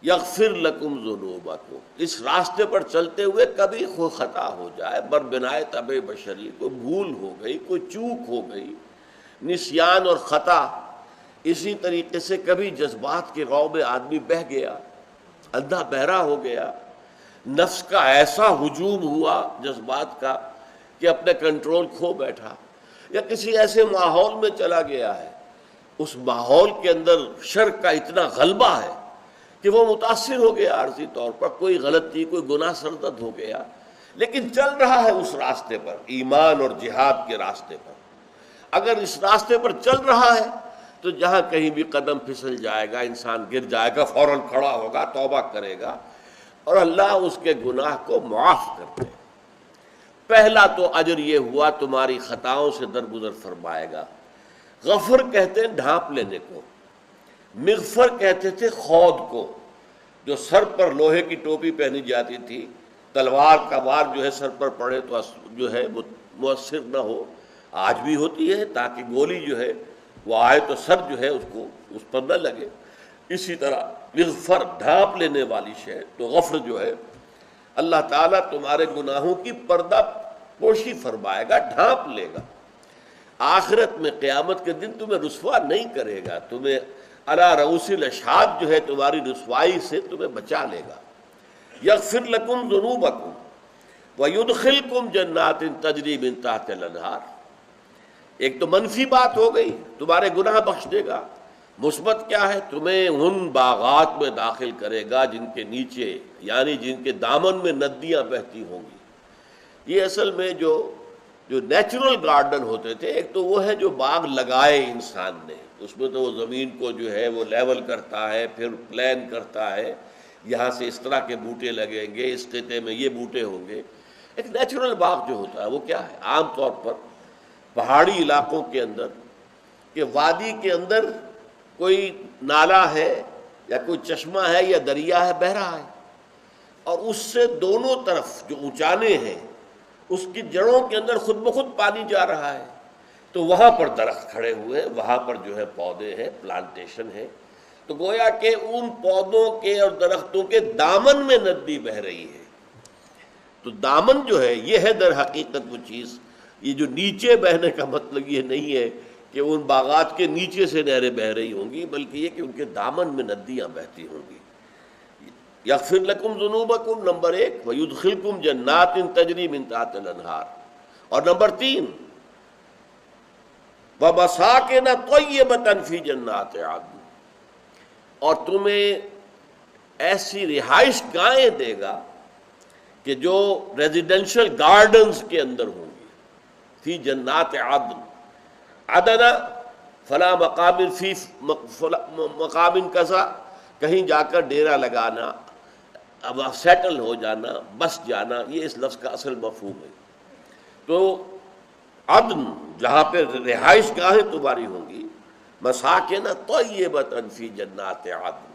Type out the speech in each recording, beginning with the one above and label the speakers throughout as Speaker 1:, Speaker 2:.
Speaker 1: یغفر لکم ذنوبکم، اس راستے پر چلتے ہوئے کبھی کوئی خطا ہو جائے، بربنائے طبع بشری، کوئی بھول ہو گئی، کوئی چوک ہو گئی، نسیان اور خطا، اسی طریقے سے کبھی جذبات کے غو میں آدمی بہہ گیا، اندھا بہرا ہو گیا، نفس کا ایسا ہجوم ہوا جذبات کا کہ اپنے کنٹرول کھو بیٹھا، یا کسی ایسے ماحول میں چلا گیا ہے، اس ماحول کے اندر شر کا اتنا غلبہ ہے کہ وہ متاثر ہو گیا، عارضی طور پر کوئی غلطی، کوئی گناہ سرزد ہو گیا، لیکن چل رہا ہے اس راستے پر، ایمان اور جہاد کے راستے پر۔ اگر اس راستے پر چل رہا ہے تو جہاں کہیں بھی قدم پھسل جائے گا، انسان گر جائے گا، فوراً کھڑا ہوگا، توبہ کرے گا اور اللہ اس کے گناہ کو معاف کر دے۔ پہلا تو اجر یہ ہوا تمہاری خطاؤں سے درگزر فرمائے گا۔ غفر کہتے ہیں ڈھانپ لینے کو، مغفر کہتے تھے خود کو، جو سر پر لوہے کی ٹوپی پہنی جاتی تھی، تلوار کا وار جو ہے سر پر پڑے تو جو ہے مؤثر نہ ہو، آج بھی ہوتی ہے تاکہ گولی جو ہے وہ آئے تو سر جو ہے اس پر نہ لگے۔ اسی طرح مغفر ڈھانپ لینے والی شے، تو غفر جو ہے اللہ تعالیٰ تمہارے گناہوں کی پردہ پوشی فرمائے گا، ڈھانپ لے گا۔ آخرت میں قیامت کے دن تمہیں رسوا نہیں کرے گا، تمہیں علی رؤوس الاشہاد جو ہے تمہاری رسوائی سے تمہیں بچا لے گا۔ یغفر لکم ذنوبکم ویدخلکم جنات تجری من تحت الانہار۔ ایک تو منفی بات ہو گئی، تمہارے گناہ بخش دے گا۔ مثبت کیا ہے؟ تمہیں ان باغات میں داخل کرے گا جن کے نیچے، یعنی جن کے دامن میں ندیاں بہتی ہوں گی۔ یہ اصل میں جو نیچرل گارڈن ہوتے تھے، ایک تو وہ ہے جو باغ لگائے انسان نے، اس میں تو وہ زمین کو جو ہے وہ لیول کرتا ہے، پھر پلان کرتا ہے، یہاں سے اس طرح کے بوٹے لگیں گے، اس خطے میں یہ بوٹے ہوں گے۔ ایک نیچرل باغ جو ہوتا ہے وہ کیا ہے؟ عام طور پر پہاڑی علاقوں کے اندر کہ وادی کے اندر کوئی نالا ہے یا کوئی چشمہ ہے یا دریا ہے بہہ رہا ہے، اور اس سے دونوں طرف جو اونچانے ہیں اس کی جڑوں کے اندر خود بخود پانی جا رہا ہے، تو وہاں پر درخت کھڑے ہوئے، وہاں پر جو ہے پودے ہیں، پلانٹیشن ہے، تو گویا کہ ان پودوں کے اور درختوں کے دامن میں ندی بہہ رہی ہے۔ تو دامن جو ہے یہ ہے در حقیقت وہ چیز۔ یہ جو نیچے بہنے کا مطلب یہ نہیں ہے کہ ان باغات کے نیچے سے نہریں بہہ رہی ہوں گی، بلکہ یہ کہ ان کے دامن میں ندیاں بہتی ہوں گی۔ یغفر لکم ذنوبکم نمبر 1، ویدخلکم جنات تجری من تحت الانہار، اور نمبر 3 ومساکن طیبۃ فی جنات عدن، اور تمہیں ایسی رہائش گاہیں دے گا کہ جو ریزیڈینشل گارڈنز کے اندر ہوں گی، فی جنات عدن، عدن فلاں مقام فی مقام کذا، کہیں جا کر ڈیرا لگانا، اب سیٹل ہو جانا، بس جانا، یہ اس لفظ کا اصل مفہوم ہے۔ تو عدن جہاں پہ رہائش گاہیں تمہاری ہوں گی، مساکن طیبۃ فی جنات عدن،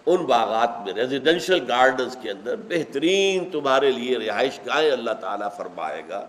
Speaker 1: ان باغات میں ریزیڈینشل گارڈنز کے اندر بہترین تمہارے لیے رہائش گاہیں اللہ تعالیٰ فرمائے گا۔